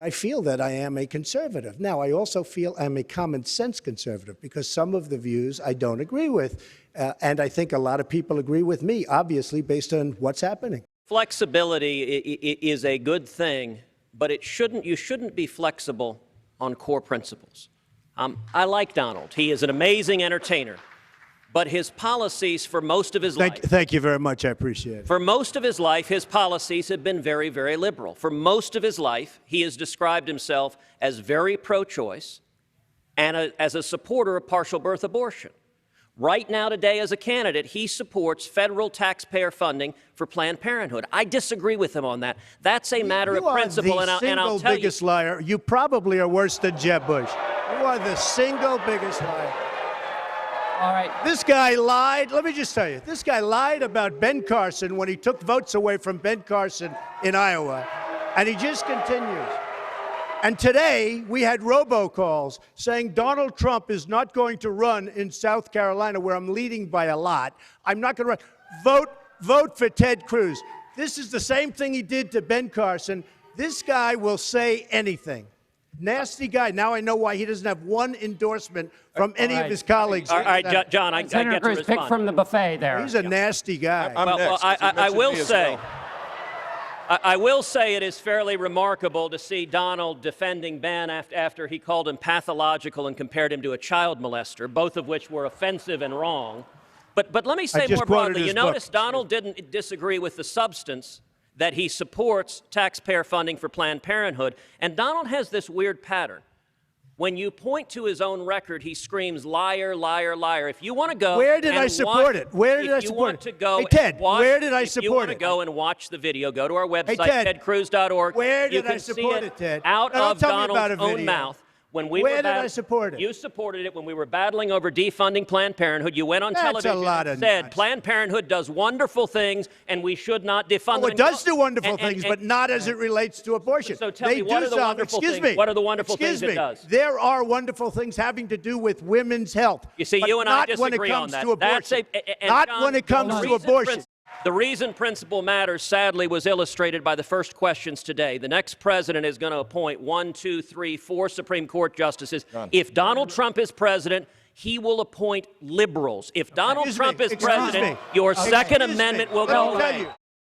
I feel that I am a conservative. Now, I also feel I'm a common sense conservative because some of the views I don't agree with. And I think a lot of people agree with me, obviously, based on what's happening. Flexibility is a good thing, but you shouldn't be flexible on core principles. I like Donald. He is an amazing entertainer. But his policies for most of his life... Thank you very much. I appreciate it. For most of his life, his policies have been very, very liberal. For most of his life, he has described himself as very pro-choice and as a supporter of partial birth abortion. Right now, today, as a candidate, he supports federal taxpayer funding for Planned Parenthood. I disagree with him on that. That's a matter of principle, and I'll tell you... You are the single biggest liar. You probably are worse than Jeb Bush. You are the single biggest liar. All right. This guy lied. Let me just tell you, this guy lied about Ben Carson when he took votes away from Ben Carson in Iowa, and he just continues. And today, we had robocalls saying Donald Trump is not going to run in South Carolina, where I'm leading by a lot. I'm not going to run. Vote for Ted Cruz. This is the same thing he did to Ben Carson. This guy will say anything. Nasty guy. Now I know why he doesn't have one endorsement from any of his colleagues. All right, John, I get to respond. Pick from the buffet there. He's a nasty guy. I will say it is fairly remarkable to see Donald defending Ben after he called him pathological and compared him to a child molester, both of which were offensive and wrong. But let me say more broadly, you notice Donald didn't disagree with the substance, that he supports taxpayer funding for Planned Parenthood. And Donald has this weird pattern. When you point to his own record, he screams, liar, liar, liar. If you want to go... Where did I support it? Where did I support it? Hey, Ted, where did I support it? If you want to go and watch the video, go to our website, tedcruz.org. Where did I support it, Ted? Out of Donald's own mouth. Where did I support it? You supported it when we were battling over defunding Planned Parenthood. You went on television and said Planned Parenthood does wonderful things and we should not defund them. Oh, it does do wonderful things, but not as it relates to abortion. So tell me, what are the wonderful things? What are the wonderful things it does? There are wonderful things having to do with women's health. You see, you and I disagree on that. Not when it comes to abortion. The reason principle matters, sadly, was illustrated by the first questions today. The next president is going to appoint 1, 2, 3, 4 Supreme Court justices. If Donald Trump is president, he will appoint liberals. If Donald Trump is president, your Second Amendment will go away.